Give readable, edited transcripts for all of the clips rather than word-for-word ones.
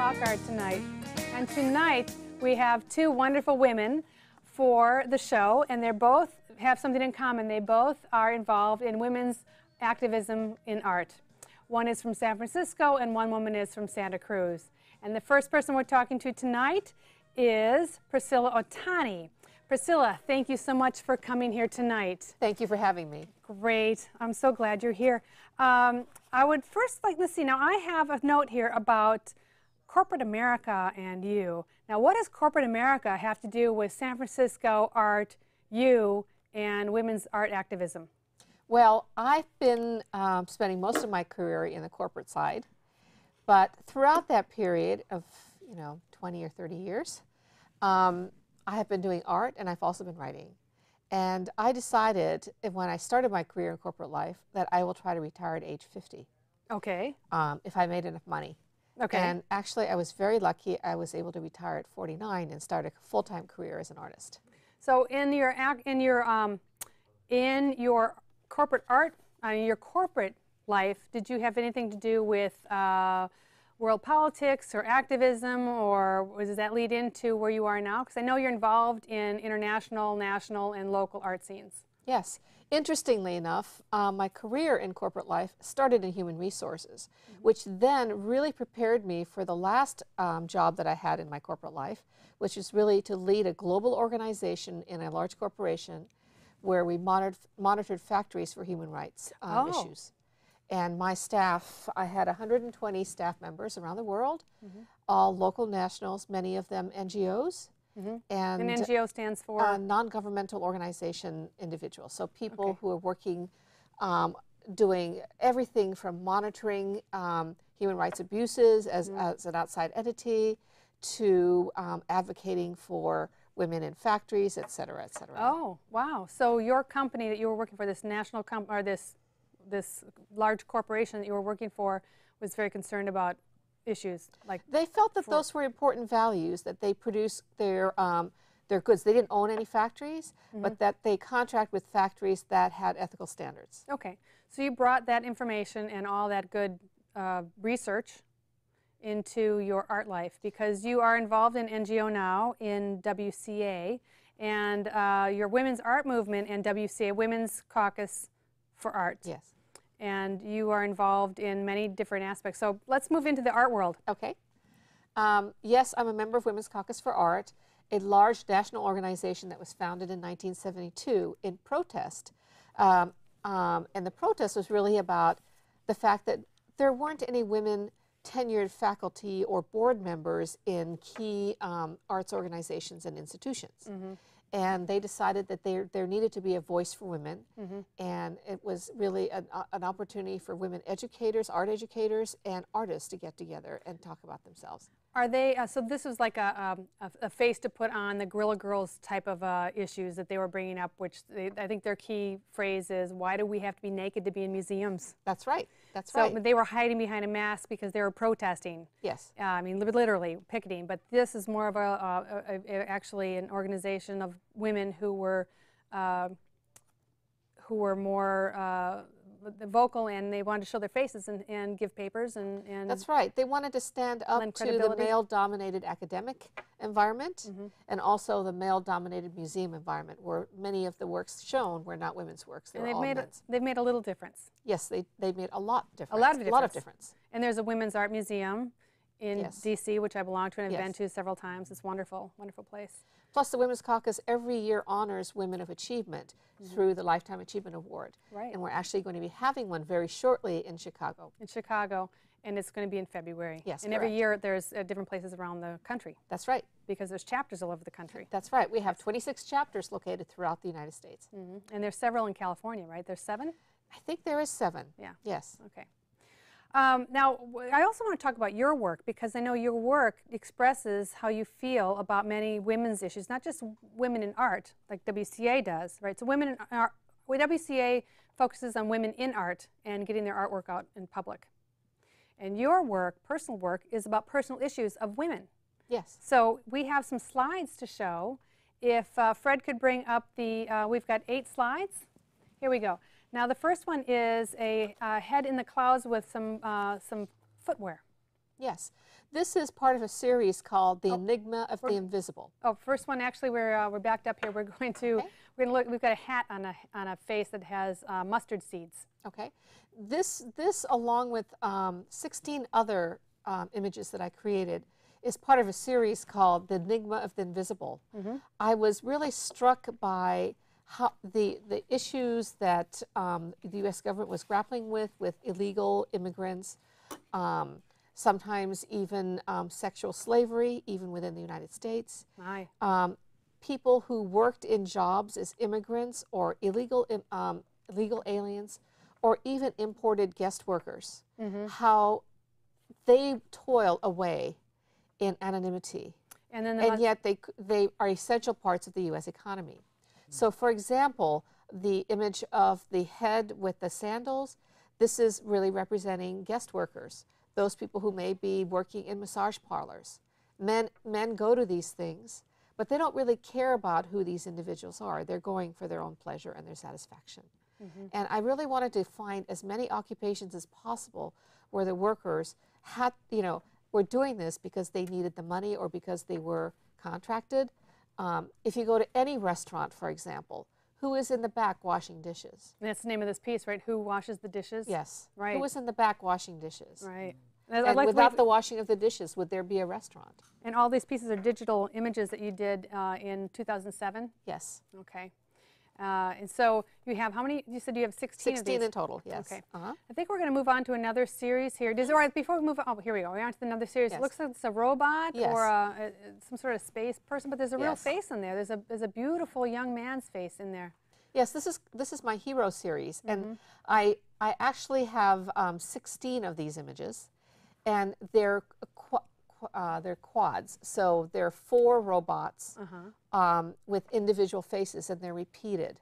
Talk Art tonight. And tonight we have two wonderful women for the show, and they both have something in common. They both are involved in women's activism in art. One is from San Francisco and one woman is from Santa Cruz. And the first person we're talking to tonight is Priscilla Otani. Priscilla, thank you so much for coming here tonight. Thank you for having me. Great. I'm so glad you're here. I would first like to see, now I have a note here about corporate America and you. Now what does corporate America have to do with San Francisco art, you, and women's art activism? Well, I've been spending most of my career in the corporate side, but throughout that period of 20 or 30 years, I have been doing art and I've also been writing. And I decided when I started my career in corporate life that I will try to retire at age 50. Okay. If I made enough money. Okay. And actually I was very lucky. I was able to retire at 49 and start a full-time career as an artist. So in your corporate art, your corporate life, did you have anything to do with world politics or activism, or does that lead into where you are now? Because I know you're involved in international, national, and local art scenes. Yes. Interestingly enough, my career in corporate life started in human resources, which then really prepared me for the last job that I had in my corporate life, which is really to lead a global organization in a large corporation where we monitored factories for human rights issues. And my staff, I had 120 staff members around the world, all local nationals, many of them NGOs. And NGO stands for? Non-governmental organization individuals. So people who are working, doing everything from monitoring human rights abuses as an outside entity to advocating for women in factories, et cetera, et cetera. Oh, wow. So your company that you were working for, this national or this large corporation that you were working for, was very concerned about issues like they felt that those were important values, that they produce their goods. They didn't own any factories, but that they contract with factories that had ethical standards. Okay, so you brought that information and all that good research into your art life, because you are involved in NGO now in WCA, and your women's art movement and WCA, Women's Caucus for Art. Yes. And you are involved in many different aspects. So let's move into the art world. Okay. Yes, I'm a member of Women's Caucus for Art, a large national organization that was founded in 1972 in protest. And the protest was really about the fact that there weren't any women tenured faculty or board members in key arts organizations and institutions. And they decided that there needed to be a voice for women, and it was really an opportunity for women educators, art educators, and artists to get together and talk about themselves. Are they, so this was like a face to put on the Guerrilla Girls type of issues that they were bringing up, which I think their key phrase is, why do we have to be naked to be in museums? That's right, that's right. So they were hiding behind a mask because they were protesting. Yes. I mean, literally picketing, but this is more of actually an organization of women who were more vocal, and they wanted to show their faces and give papers and that's right. They wanted to stand up to the male-dominated academic environment and also the male-dominated museum environment, where many of the works shown were not women's works. They were all men's. They've made a little difference. Yes, they made a lot difference. A lot of difference. A lot of difference. And there's a women's art museum in DC, which I belong to and have been to several times. It's wonderful, wonderful place. Plus, the Women's Caucus every year honors women of achievement through the Lifetime Achievement Award. Right. And we're actually going to be having one very shortly in Chicago. In Chicago, and it's going to be in February. Yes, and every year there's different places around the country. That's right. Because there's chapters all over the country. That's right. We have 26 chapters located throughout the United States. And there's several in California, right? There's 7? I think there is 7. Yeah. Yes. Okay. Now, I also want to talk about your work, because I know your work expresses how you feel about many women's issues, not just women in art, like WCA does, right? So women in art, WCA focuses on women in art and getting their artwork out in public. And your work, personal work, is about personal issues of women. Yes. So we have some slides to show. If Fred could bring up the, we've got 8 slides. Here we go. Now the first one is a head in the clouds with some footwear. Yes. This is part of a series called The Enigma of the Invisible. Oh, first one, actually, we're backed up here. We're going to look. We've got a hat on a face that has mustard seeds. Okay. This along with 16 other images that I created is part of a series called The Enigma of the Invisible. I was really struck by how the issues that the U.S. government was grappling with illegal immigrants, sometimes even sexual slavery, even within the United States. People who worked in jobs as immigrants or illegal aliens, or even imported guest workers, how they toil away in anonymity, and yet they are essential parts of the U.S. economy. So, for example, the image of the head with the sandals, this is really representing guest workers, those people who may be working in massage parlors. Men go to these things, but they don't really care about who these individuals are. They're going for their own pleasure and their satisfaction. And I really wanted to find as many occupations as possible where the workers had, were doing this because they needed the money or because they were contracted. If you go to any restaurant, for example, who is in the back washing dishes? And that's the name of this piece, right? Who washes the dishes? Yes. Right. Who is in the back washing dishes? Right. And without the washing of the dishes, would there be a restaurant? And all these pieces are digital images that you did in 2007? Yes. Okay. And so you have how many? You said you have 16 of these? 16 in total, yes. Okay. I think we're going to move on to another series here. All right, before we move on, here we go. We're on to another series. It looks like it's a robot or some sort of space person, but there's a real face in there. There's a beautiful young man's face in there. Yes, this is my hero series, and I actually have 16 of these images, and they're quads. So they're 4 robots with individual faces, and they're repeated.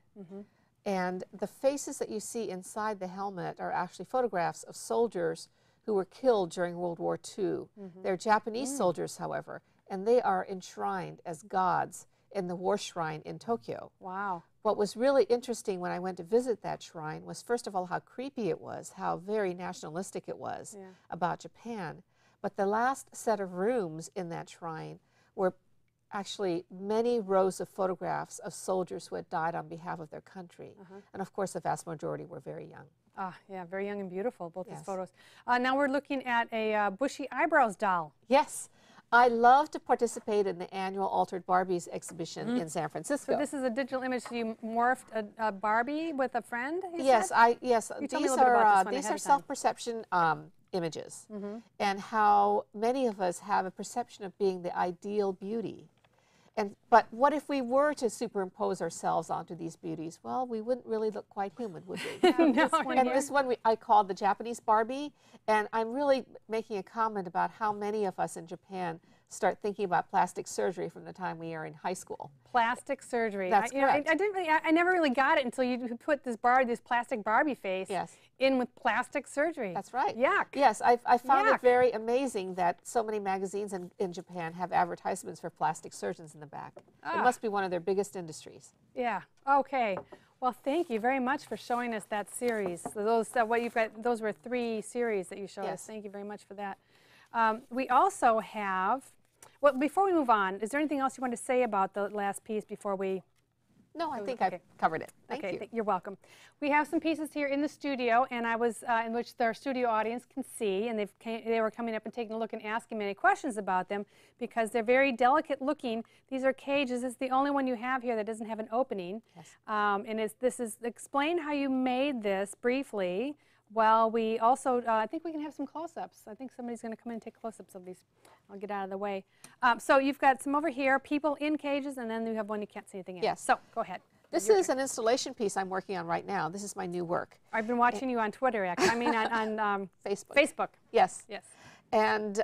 And the faces that you see inside the helmet are actually photographs of soldiers who were killed during World War II. They're Japanese soldiers, however, and they are enshrined as gods in the War Shrine in Tokyo. Wow. What was really interesting when I went to visit that shrine was, first of all, how creepy it was, how very nationalistic it was about Japan. But the last set of rooms in that shrine were actually many rows of photographs of soldiers who had died on behalf of their country. And of course, the vast majority were very young. Yeah, very young and beautiful, both these photos. Now we're looking at a bushy eyebrows doll. Yes. I love to participate in the annual Altered Barbies exhibition in San Francisco. So this is a digital image. So you morphed a Barbie with a friend? Yes, These are self-perception images, and how many of us have a perception of being the ideal beauty. But what if we were to superimpose ourselves onto these beauties? Well, we wouldn't really look quite human, would we? This one I called the Japanese Barbie, and I'm really making a comment about how many of us in Japan start thinking about plastic surgery from the time we are in high school. Plastic surgery. That's correct. I never really got it until you put this plastic Barbie face in with plastic surgery. That's right. Yuck. Yes, I found it very amazing that so many magazines in Japan have advertisements for plastic surgeons in the back. It must be one of their biggest industries. Yeah. Okay. Well, thank you very much for showing us that series. So those were 3 series that you showed us. Thank you very much for that. We also have. Well, before we move on, is there anything else you want to say about the last piece before we? No, I think I've covered it. Thank you. You're welcome. We have some pieces here in the studio, and I was in which our studio audience can see, and they were coming up and taking a look and asking many questions about them because they're very delicate looking. These are cages. This is the only one you have here that doesn't have an opening. Yes. And explain how you made this briefly. Well, we also, I think we can have some close-ups. I think somebody's going to come in and take close-ups of these. I'll get out of the way. So you've got some over here, people in cages, and then you have one you can't see anything in. Yes. So go ahead. This is an installation piece I'm working on right now. This is my new work. I've been watching you on Twitter, actually. I mean on Facebook. Facebook. Yes. Yes. And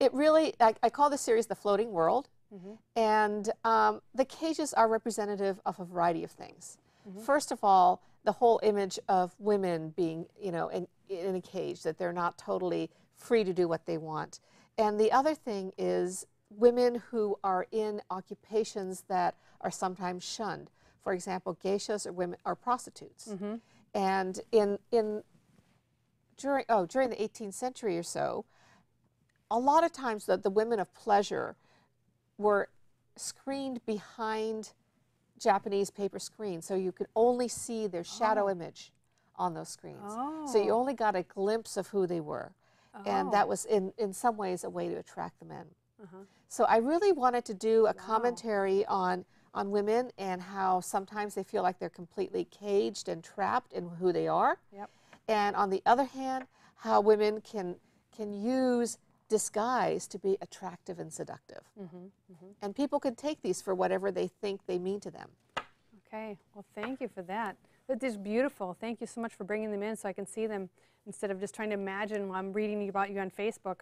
it really, I call this series The Floating World. And the cages are representative of a variety of things. First of all, the whole image of women being, in a cage, that they're not totally free to do what they want. And the other thing is women who are in occupations that are sometimes shunned. For example, geishas are prostitutes. And during the 18th century or so, a lot of times the women of pleasure were screened behind Japanese paper screens, so you could only see their shadow image on those screens. So you only got a glimpse of who they were. And that was, in some ways, a way to attract the men. So I really wanted to do a commentary on women and how sometimes they feel like they're completely caged and trapped in who they are. And on the other hand, how women can use disguise to be attractive and seductive. And people can take these for whatever they think they mean to them. Okay, well, thank you for that. That is beautiful. Thank you so much for bringing them in so I can see them instead of just trying to imagine while I'm reading about you on Facebook.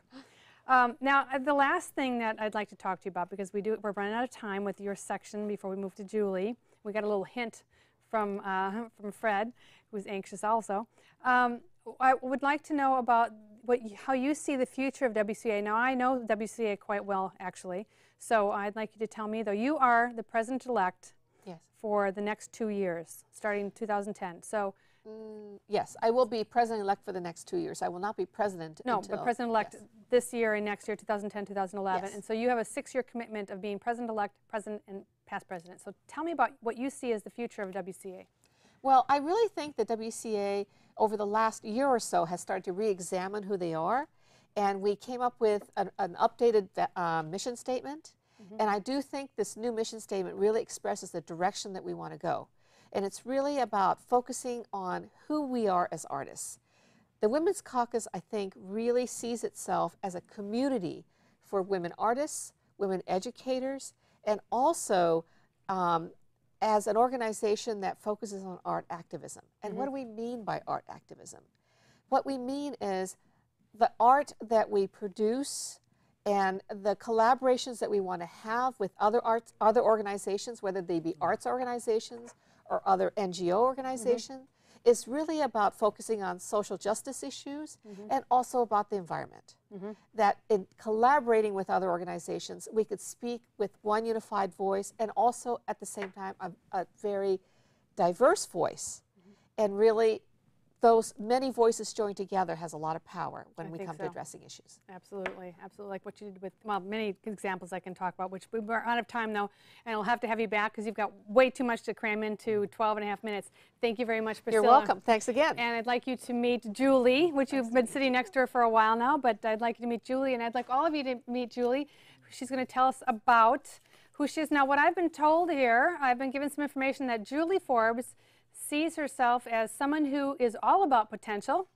Now, the last thing that I'd like to talk to you about, because we're running out of time with your section before we move to Julie. We got a little hint from Fred, who's anxious also. I would like to know about how you see the future of WCA. Now, I know WCA quite well, actually, so I'd like you to tell me, though, you are the president-elect for the next 2 years, starting in 2010. So, yes, I will be president-elect for the next 2 years. I will not be president until... but president-elect this year and next year, 2010, 2011. And so you have a 6-year commitment of being president-elect, president, and past president. So tell me about what you see as the future of WCA. Well, I really think that WCA, over the last year or so, has started to re-examine who they are. And we came up with an updated mission statement. And I do think this new mission statement really expresses the direction that we want to go. And it's really about focusing on who we are as artists. The Women's Caucus, I think, really sees itself as a community for women artists, women educators, and also as an organization that focuses on art activism. And what do we mean by art activism? What we mean is the art that we produce and the collaborations that we want to have with other organizations, whether they be arts organizations or other NGO organizations, is really about focusing on social justice issues and also about the environment. That in collaborating with other organizations, we could speak with one unified voice and also at the same time a very diverse voice. And really, those many voices joined together has a lot of power when we come to addressing issues. Absolutely, absolutely. Like what you did with, well, many examples I can talk about, which we're out of time though, and I'll have to have you back because you've got way too much to cram into 12.5 minutes. Thank you very much, Priscilla. You're welcome. Thanks again. And I'd like you to meet Julie, which you've been sitting next to her for a while now, but I'd like you to meet Julie, and I'd like all of you to meet Julie. She's going to tell us about who she is. Now, what I've been told here, I've been given some information that Julie Forbes sees herself as someone who is all about potential,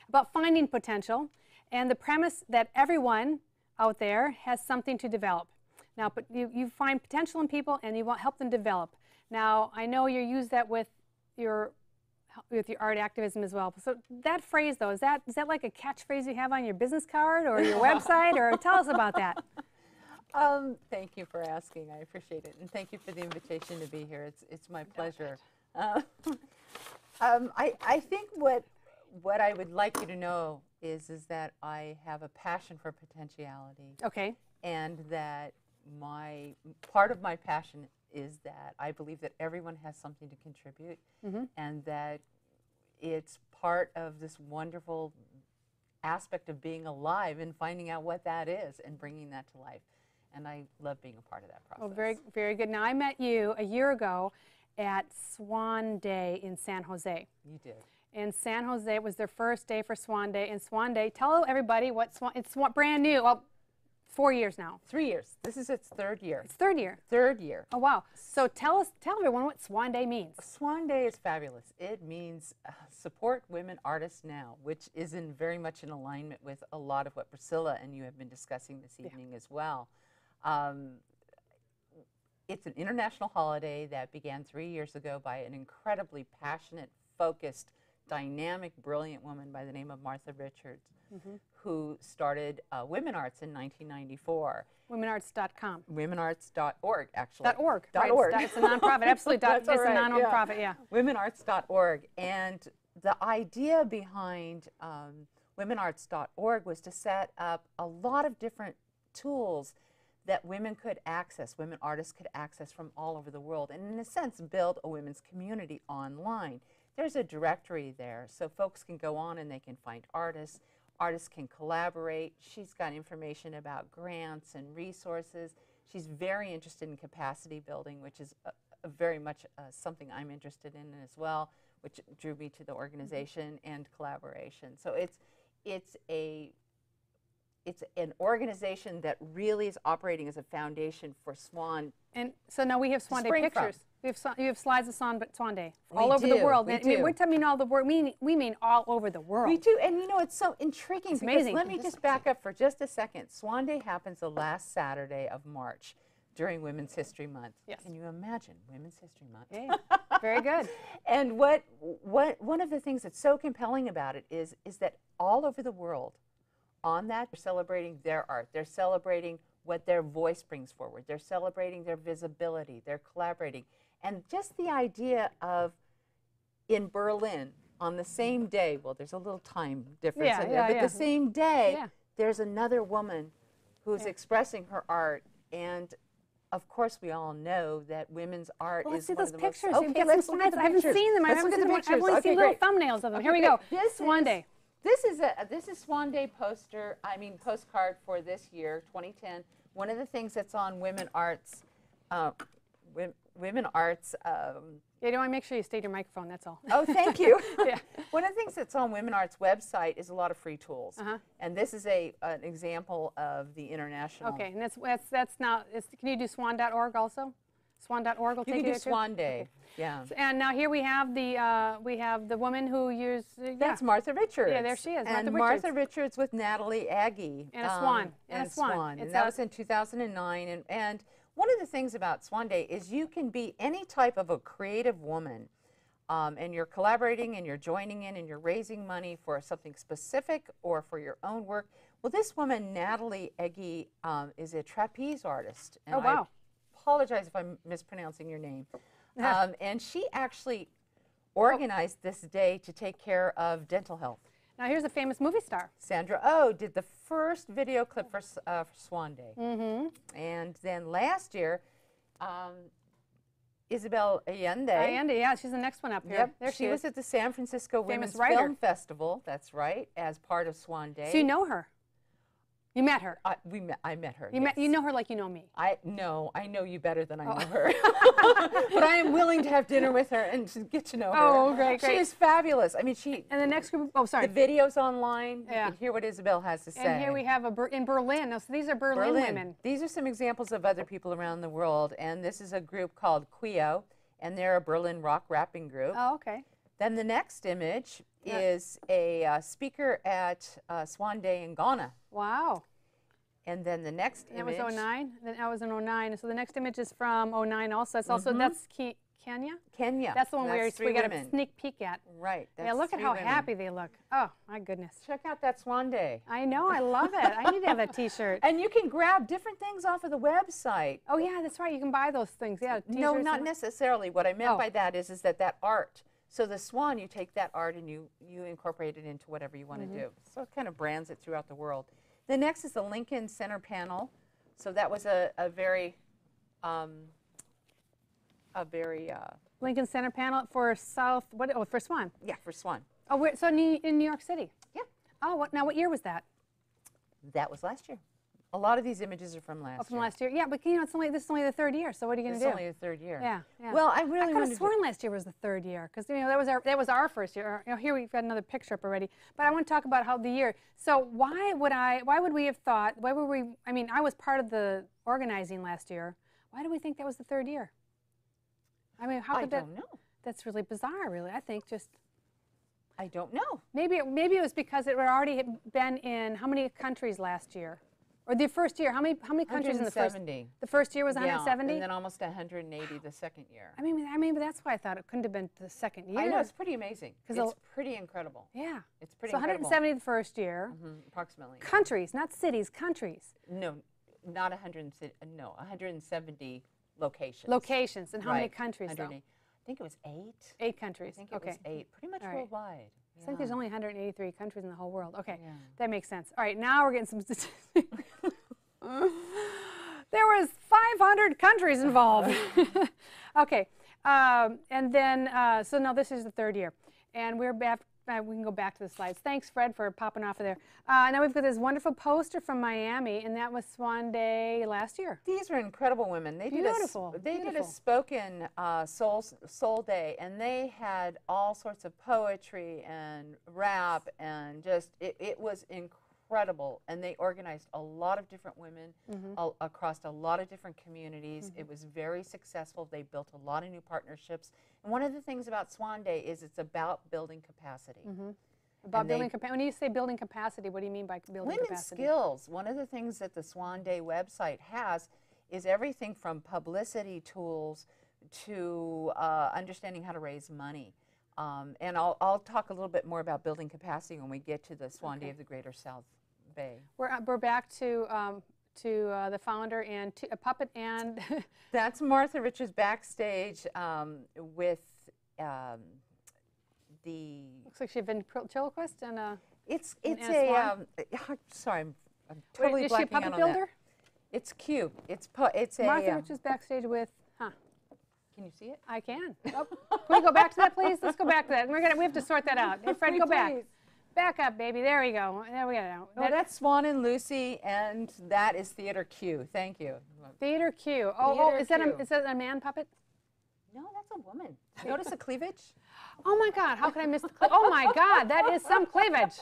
about finding potential, and the premise that everyone out there has something to develop. Now, but you find potential in people and you want to help them develop. Now, I know you use that with your art activism as well. So that phrase, though, is that like a catchphrase you have on your business card or your website, or tell us about that. Thank you for asking. I appreciate it, and thank you for the invitation to be here. It's my pleasure. I think what I would like you to know is that I have a passion for potentiality. Okay. And that part of my passion is that I believe that everyone has something to contribute, and that it's part of this wonderful aspect of being alive and finding out what that is and bringing that to life. And I love being a part of that process. Well, very, very good. Now, I met you a year ago at Swan Day in San Jose. You did. In San Jose, it was their first day for Swan Day. And Swan Day, tell everybody what it's brand new. Well, 4 years now. 3 years. This is its 3rd year. It's 3rd year. 3rd year. Oh, wow. So tell everyone what Swan Day means. Swan Day is fabulous. It means support women artists now, which is very much in alignment with a lot of what Priscilla and you have been discussing this evening as well. It's an international holiday that began 3 years ago by an incredibly passionate, focused, dynamic, brilliant woman by the name of Martha Richards, who started Women Arts in 1994. Womenarts.com. Womenarts.org, actually. .org. Right, .org. It's a nonprofit. Absolutely. That's it's right, a nonprofit, yeah. Womenarts.org. And the idea behind Womenarts.org was to set up a lot of different tools that women could access, women artists could access from all over the world, and in a sense build a women's community online. There's a directory there, so folks can go on and they can find artists, artists can collaborate. She's got information about grants and resources. She's very interested in capacity building, which is very much something I'm interested in as well, which drew me to the organization, and collaboration. So it's an organization that really is operating as a foundation for Swan. And so now we have Swan Day pictures. You have slides of Swan Day all We over the do, world. we I mean, do. we're talking all the world. We mean all over the world. We do, and you know, it's so intriguing. It's because amazing. let me just back up for just a second. Swan Day happens the last Saturday of March during Women's History Month. Yes. Can you imagine Women's History Month? Yeah, very good. And one of the things that's so compelling about it is that all over the world, on that, they're celebrating their art. They're celebrating what their voice brings forward. They're celebrating their visibility. They're collaborating. And just the idea of, in Berlin, on the same day, well, there's a little time difference in there, but the same day, there's another woman who's expressing her art. And of course, we all know that women's art is see one those of the pictures. most... Okay, let's look at the I haven't pictures. seen them. Let's look at the pictures. I've only seen little thumbnails of them. Here we go. Swan Day. This is Swan Day postcard for this year, 2010. One of the things that's on Women Arts, You don't want to make sure you state your microphone. That's all. Oh, thank you. Yeah. One of the things that's on Women Arts website is a lot of free tools, and this is an example of the international. Okay, and that's now. Can you do swan.org also? Swan.org will You take can you do Swan Day. Okay. Yeah. And now here we have the woman who used. That's Martha Richards. Yeah, there she is. And Martha Richards with Natalie Aggie. And a swan. And a swan. And that was in 2009. And one of the things about Swan Day is you can be any type of a creative woman, and you're collaborating and you're joining in and you're raising money for something specific or for your own work. Well, this woman, Natalie Aggie, is a trapeze artist. And oh, wow. I apologize if I'm mispronouncing your name. And she actually organized this day to take care of dental health. Now here's a famous movie star. Sandra Oh did the first video clip for Swan Day. And then last year, Isabel Allende. Allende, yeah, she's the next one up here. Yep, There she was at the San Francisco Famous Women's writer. Film Festival, that's right, as part of Swan Day. So you know her? You met her? I met her. You know her like you know me? I know you better than I know her. But I am willing to have dinner with her and to get to know her. Oh, great. She is fabulous. I mean, And the next group, oh, sorry. The video's online. Yeah. You can hear what Isabel has to say. And here we have in Berlin. Now, so these are Berlin women. These are some examples of other people around the world. And this is a group called Quio, and they're a Berlin rock rapping group. Oh, okay. Then the next image is a speaker at Swan Day in Ghana. Wow. And then the next image. That was 09. Then that was in 09. So the next image is from 09 also. It's also, that's Kenya? Kenya. That's the one where we got women. a sneak peek at. Right. Yeah, look at how happy they look. Oh, my goodness. Check out that Swan Day. I know, I love it. I need to have that t-shirt. And you can grab different things off of the website. Oh, yeah, that's right. You can buy those things. Yeah. No, not necessarily. What I meant by that is that art. So the swan, you take that art and you incorporate it into whatever you want to do. So it kind of brands it throughout the world. The next is the Lincoln Center panel. So that was a very Lincoln Center panel for for Swan. Yeah, for Swan. Oh, so in New York City. Yeah. Oh, now what year was that? That was last year. A lot of these images are from last year. From last year. Yeah, but this is only the third year. So what are you going to do? It's only the third year. Yeah. Well, I really could have sworn last year was the third year because that was our first year. Here we've got another picture up already. But I want to talk about how the year. So why would we have thought? Why were we? I mean, I was part of the organizing last year. Why do we think that was the third year? I mean, how could that? I don't know. That's really bizarre. Really, I think just. I don't know. Maybe it was because it had already been in how many countries last year? Or the first year, how many countries in the first? 170. The first year was 170? And then almost 180 the second year. I mean, but that's why I thought it couldn't have been the second year. I know, it's pretty amazing. It's pretty incredible. Yeah. It's pretty incredible. So 170 the first year. Approximately. Countries, not cities, countries. No, not 170 locations. Locations, and how many countries though? I think it was 8. 8 countries. I think it was 8, pretty much worldwide. I think there's only 183 countries in the whole world. Okay, that makes sense. All right, now we're getting some statistics. There was 500 countries involved. Okay, and then, so now this is the third year. And we're back we can go back to the slides. Thanks, Fred, for popping off of there. Now we've got this wonderful poster from Miami, and that was Swan Day last year. These were incredible women. They Beautiful. did a spoken soul day, and they had all sorts of poetry and rap, and just it was incredible. And they organized a lot of different women across a lot of different communities. It was very successful. They built a lot of new partnerships. And one of the things about Swan Day is it's about building capacity. About building capacity. When you say building capacity, what do you mean by building women's capacity? skills. One of the things that the Swan Day website has is everything from publicity tools to understanding how to raise money. And I'll talk a little bit more about building capacity when we get to the Swan Day of the Greater South Bay. We're back to the founder and a puppet and That's Martha Richards backstage with the. looks like she had ventriloquist and a. It's sorry, I'm totally is she a blacking puppet out on builder? that. It's cute. It's a. Martha Richards backstage with. Can you see it? I can. Oh, can we go back to that, please? Let's go back to that. We have to sort that out. Hey, Fred, go back. Back up, baby. There we go. There we go. Oh, that's Swan and Lucy, and that is Theater Q. Thank you. Theater Q. Is that a man puppet? No, that's a woman. Notice the cleavage? Oh my God! How could I miss the cleavage? Oh my God! That is some cleavage.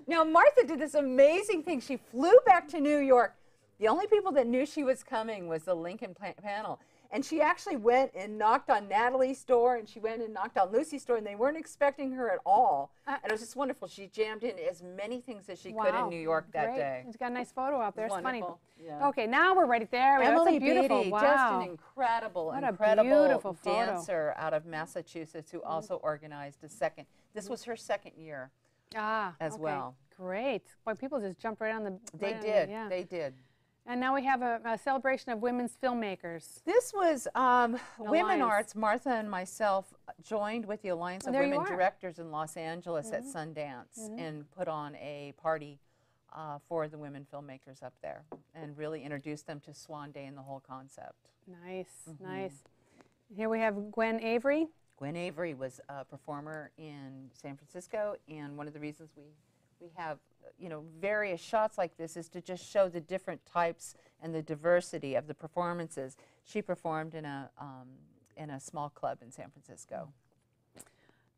Now Martha did this amazing thing. She flew back to New York. The only people that knew she was coming was the Lincoln panel. And she actually went and knocked on Natalie's door, and she went and knocked on Lucy's door, and they weren't expecting her at all. And it was just wonderful. She jammed in as many things as she could in New York that day. She's got a nice photo up there. It's funny. Yeah. Okay, now we're ready. There we go. Emily That's a beautiful. Beatty, Wow. just an incredible, What a incredible beautiful photo. dancer out of Massachusetts who also organized a second. This was her second year as well. Great. Boy, people just jumped right on the. They did. They did. And now we have a celebration of women's filmmakers. This was Women Arts. Martha and myself joined with the Alliance of Women Directors in Los Angeles at Sundance and put on a party for the women filmmakers up there and really introduced them to Swan Day and the whole concept. Nice, nice. Here we have Gwen Avery. Gwen Avery was a performer in San Francisco, and one of the reasons we have various shots like this is to just show the different types and the diversity of the performances. She performed in a small club in San Francisco.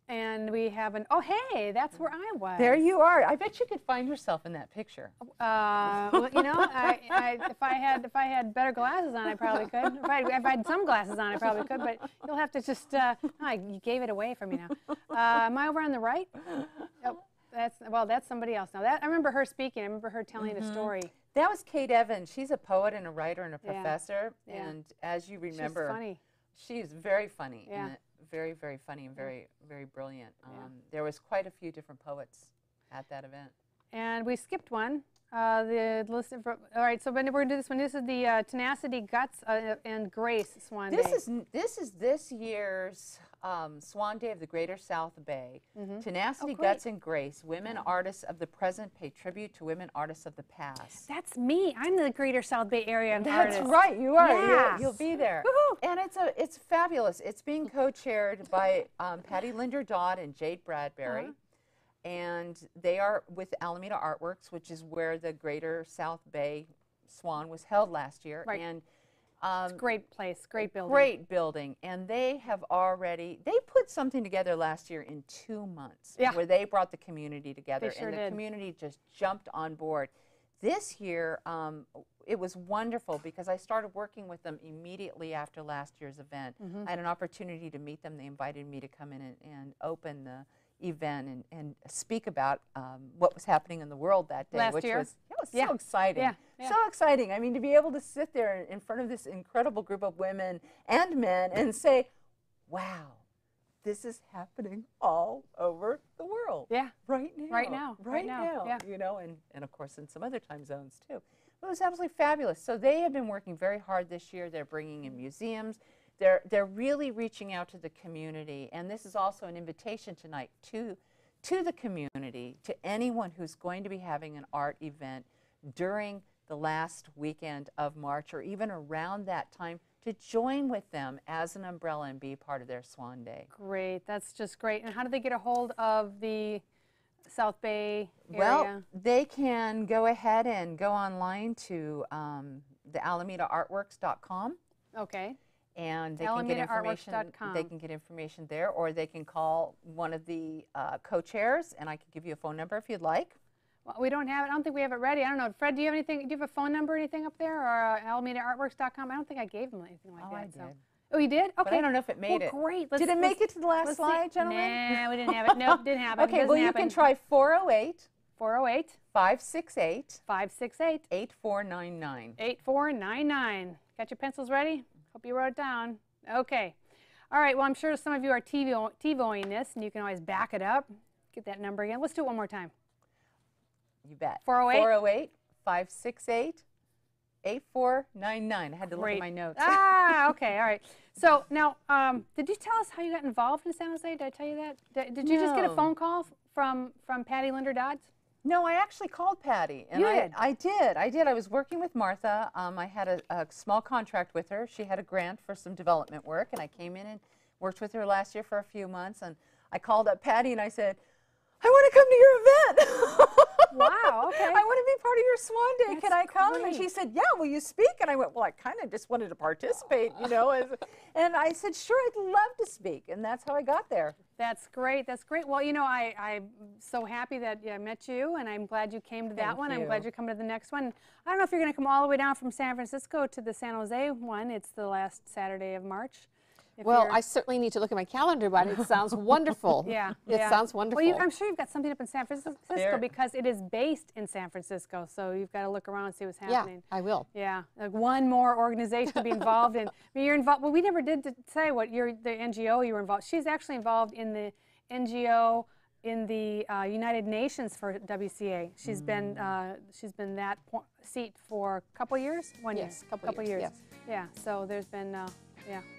And we have oh hey, that's where I was. There you are. I bet you could find yourself in that picture. Well, if I had better glasses on, I probably could. If I had some glasses on, I probably could. But you'll have to just. You gave it away from me now. Am I over on the right? Oh, that's somebody else. Now I remember her speaking. I remember her telling a story. That was Kate Evans. She's a poet and a writer and a professor. And as you remember, she's funny. She's very funny. And very, very funny and very, very brilliant. There was quite a few different poets at that event. And we skipped one. All right, so we're going to do this one. This is the Tenacity, Guts, and Grace Swan Day. This is this year's Swan Day of the Greater South Bay. Tenacity, Guts, and Grace. Women artists of the present pay tribute to women artists of the past. That's me. I'm the Greater South Bay area artist. That's right. You are. Yes. You'll be there. And it's fabulous. It's being co-chaired by Patty Linder Dodd and Jade Bradbury. And they are with Alameda Artworks, which is where the Greater South Bay Swan was held last year. Right. And it's a great place, great building. Great building. And they put something together last year in 2 months where they brought the community together. They sure and the did. community just jumped on board. This year, it was wonderful because I started working with them immediately after last year's event. I had an opportunity to meet them. They invited me to come in and open the event and speak about what was happening in the world that day, was so exciting. So exciting. I mean, to be able to sit there in front of this incredible group of women and men and say, wow, this is happening all over the world. Right now. Right now. And of course in some other time zones too. It was absolutely fabulous. So they have been working very hard this year. They're bringing in museums. They're really reaching out to the community, and this is also an invitation tonight to the community, to anyone who's going to be having an art event during the last weekend of March or even around that time, to join with them as an umbrella and be part of their Swan Day. Great, that's just great. And how do they get a hold of the South Bay area? Well, they can go ahead and go online to the AlamidaArtworks.com. Okay. And they can get information. They can get information there, or they can call one of the co-chairs, and I can give you a phone number if you'd like. Well, we don't have it. I don't think we have it ready. I don't know. Fred, do you have anything? Do you have a phone number or anything up there, or AlamidaArtworks.com? I don't think I gave them anything like that. I did. So. Oh, you did? Okay. But I don't know if it made it. Great. Did it make it to the last slide, gentlemen? Nah, we didn't have it. Nope, didn't happen. Okay, well, you can try 408 408 568 568 8499. 8499. Got your pencils ready? Hope you wrote it down. Okay. All right. Well, I'm sure some of you are TiVoing this, and you can always back it up. Get that number again. Let's do it one more time. You bet. 408 408 568 8499. I had to look at my notes. Ah, okay. All right. So now, did you tell us how you got involved in San Jose? Did I tell you that? Did you just get a phone call from Patty Linder Dodds? No, I actually called Patty. And you did? I did. I was working with Martha. I had a small contract with her. She had a grant for some development work, and I came in and worked with her last year for a few months. And I called up Patty and I said, I want to come to your event. Wow, okay. I want to be part of your Swan Day. That's Can I come? great. And she said, yeah, will you speak? And I went, well, I kind of just wanted to participate, you know. And I said, sure, I'd love to speak. And that's how I got there. That's great. That's great. Well, you know, I'm so happy that I met you, and I'm glad you came to that one. I'm glad you're coming to the next one. I don't know if you're going to come all the way down from San Francisco to the San Jose one. It's the last Saturday of March. Well, I certainly need to look at my calendar, but it sounds wonderful. Yeah. It sounds wonderful. Well, I'm sure you've got something up in San Francisco because it is based in San Francisco, so you've got to look around and see what's happening. Yeah, I will. Yeah, like one more organization to be involved in. I mean, you're involved. Well, we never did say what the NGO you were involved. She's actually involved in the NGO in the United Nations for WCA. She's been that seat for a couple years. Yes, couple years. Yes. Yeah. So there's been a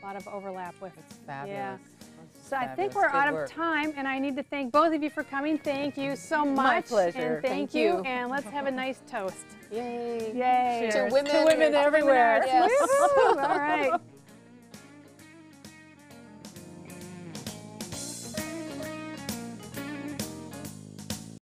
lot of overlap with. It's fabulous. Yeah. So I think we're out of time, and I need to thank both of you for coming. Thank you so much. My pleasure. And thank you. And let's have a nice toast. Yay. Yay. To women, everywhere. Yes. All right.